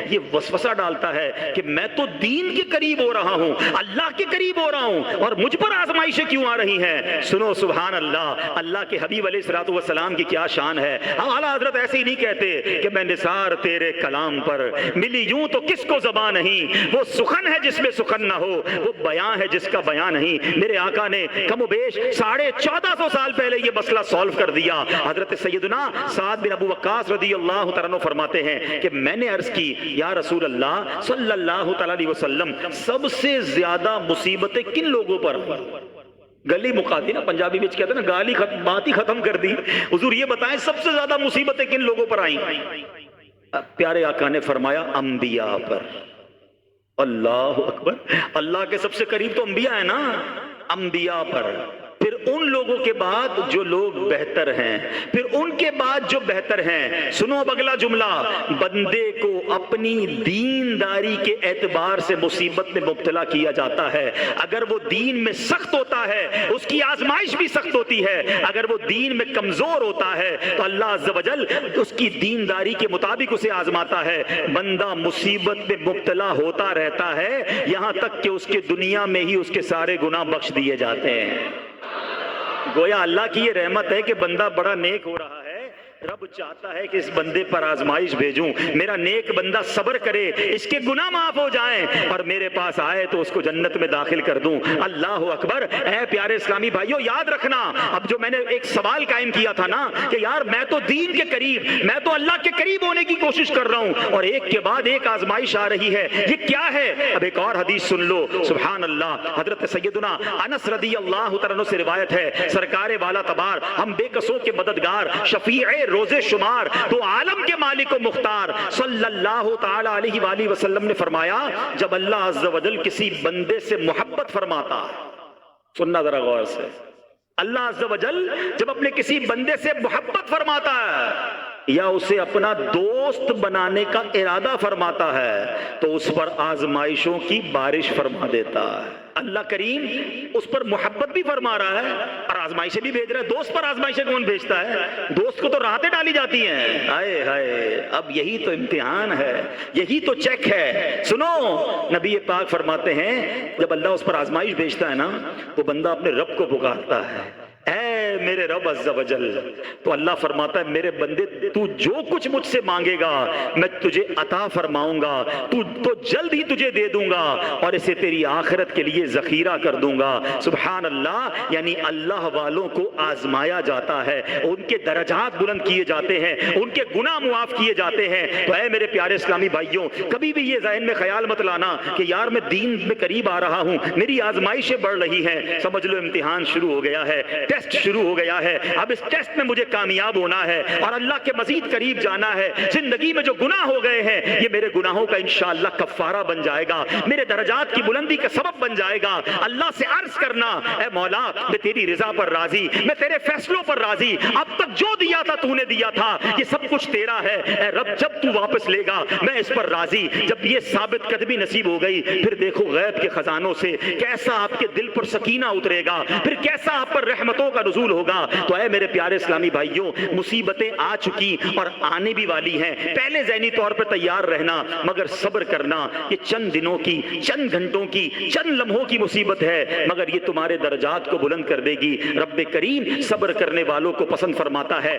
یہ وسوسہ ڈالتا ہے کہ میں تو دین کے قریب ہو رہا ہوں، اللہ کے قریب ہو رہا ہوں، اور مجھ پر آزمائشیں کیوں آ رہی ہیں؟ سنو سبحان اللہ، اللہ کے حبیب علیہ الصلوۃ والسلام کی کیا شان ہے۔ ہم اعلیٰ حضرت ایسے ہی نہیں کہتے کہ میں نثار تیرے کلام پر، ملی یوں تو کس کو زبان نہیں، وہ سخن ہے جس میں سخن نہ ہو، وہ بیان ہے جس کا بیان نہیں۔ میرے آقا نے کم و بیش 1450 سال پہلے یہ مسئلہ سالو کر دیا۔ حضرت سیدنا سعد بن ابو وقاص رضی اللہ تعالیٰ عنہ فرماتے ہیں کہ میں نے عرض کی یا رسول اللہ صلی اللہ تعالیٰ علیہ وسلم، سب سے زیادہ مصیبتیں کن لوگوں پر؟ گلی مکا دی نا، پنجابی میں کہتے ہیں نا، گالی بات ہی ختم کر دی۔ حضور یہ بتائیں سب سے زیادہ مصیبتیں کن لوگوں پر آئیں؟ پیارے آقا نے فرمایا انبیاء پر۔ اللہ اکبر، اللہ کے سب سے قریب تو انبیاء ہیں نا، انبیاء پر، پھر ان لوگوں کے بعد جو لوگ بہتر ہیں، پھر ان کے بعد جو بہتر ہیں۔ سنو اب اگلا جملہ، بندے کو اپنی دینداری کے اعتبار سے مصیبت میں مبتلا کیا جاتا ہے۔ اگر وہ دین میں سخت ہوتا ہے اس کی آزمائش بھی سخت ہوتی ہے، اگر وہ دین میں کمزور ہوتا ہے تو اللہ عز و جل اس کی دینداری کے مطابق اسے آزماتا ہے۔ بندہ مصیبت میں مبتلا ہوتا رہتا ہے یہاں تک کہ اس کے دنیا میں ہی اس کے سارے گناہ بخش دیے جاتے ہیں۔ گویا اللہ کی یہ رحمت ہے کہ بندہ بڑا نیک ہو رہا ہے، رب چاہتا ہے کہ اس بندے پر آزمائش بھیجوں، میرا نیک بندہ صبر کرے، اس کے گناہ معاف ہو جائیں اور میرے پاس آئے تو اس کو جنت میں داخل کر دوں۔ اللہ اکبر۔ اے پیارے اسلامی بھائیوں، یاد رکھنا، اب جو میں نے ایک سوال قائم کیا تھا نا کہ یار میں تو دین کے قریب، میں تو اللہ کے قریب ہونے کی کوشش کر رہا ہوں اور ایک کے بعد ایک آزمائش آ رہی ہے، یہ کیا ہے؟ اب ایک اور حدیث سن لو، سبحان اللہ۔ حضرت سیدنا انس رضی اللہ تعالیٰ عنہ سے روایت ہے، سرکار والا تبار، ہم بے کسوں کے مددگار، شفیع روزے شمار، تو عالم کے مالک و مختار صلی اللہ تعالی علیہ وآلہ وسلم نے فرمایا، جب اللہ عز و جل کسی بندے سے محبت فرماتا ہے، سننا ذرا غور سے، اللہ عز و جل جب اپنے کسی بندے سے محبت فرماتا ہے یا اسے اپنا دوست بنانے کا ارادہ فرماتا ہے تو اس پر آزمائشوں کی بارش فرما دیتا ہے۔ اللہ کریم اس پر محبت بھی فرما رہا ہے اور آزمائشیں بھی بھیج رہا ہے۔ دوست پر آزمائشیں کون بھیجتا ہے؟ دوست کو تو راحتیں ڈالی جاتی ہیں۔ ہائے ہائے، اب یہی تو امتحان ہے، یہی تو چیک ہے۔ سنو، نبی پاک فرماتے ہیں جب اللہ اس پر آزمائش بھیجتا ہے نا تو بندہ اپنے رب کو پکارتا ہے، اے میرے رب عز و جل، تو اللہ فرماتا ہے میرے بندے تو جو کچھ مجھ سے مانگے گا میں تجھے عطا فرماؤں گا، تو جلد ہی تجھے دے دوں گا اور اسے تیری آخرت کے لیے ذخیرہ کر دوں گا۔ سبحان اللہ، یعنی اللہ والوں کو آزمایا جاتا ہے، ان کے درجات بلند کیے جاتے ہیں، ان کے گناہ معاف کیے جاتے ہیں۔ تو اے میرے پیارے اسلامی بھائیوں، کبھی بھی یہ ذہن میں خیال مت لانا کہ یار میں دین میں قریب آ رہا ہوں، میری آزمائشیں بڑھ رہی ہیں، سمجھ لو امتحان شروع ہو گیا ہے، ٹیسٹ شروع ہو گیا ہے، اب اس ٹیسٹ میں مجھے کامیاب ہونا ہے اور اللہ کے مزید قریب جانا ہے۔ زندگی میں جو گناہ ہو گئے ہیں یہ میرے گناہوں کا انشاءاللہ کفارہ بن جائے گا، میرے درجات کی بلندی کا سبب بن جائے گا۔ اللہ سے عرض کرنا، اے مولا میں تیری رضا پر راضی، میں تیرے فیصلوں پر راضی، اب تک جو دیا تھا تو نے دیا تھا، یہ سب کچھ تیرا ہے، اے رب جب تو واپس لے گا میں اس پر راضی۔ جب یہ ثابت قدمی نصیب ہو گئی پھر دیکھو غیب کے خزانوں سے کیسا آپ کے دل پر سکینہ اترے گا، پھر کیسا آپ پر رحمتوں کا نزول ہوگا۔ تو اے میرے پیارے اسلامی بھائیوں، مصیبتیں آ چکی اور آنے بھی والی ہیں، پہلے ذہنی طور پر تیار رہنا، مگر صبر کرنا۔ یہ چند دنوں کی، چند گھنٹوں کی، چند لمحوں کی مصیبت ہے مگر یہ تمہارے درجات کو بلند کر دے گی۔ رب کریم صبر کرنے والوں کو پسند فرماتا ہے۔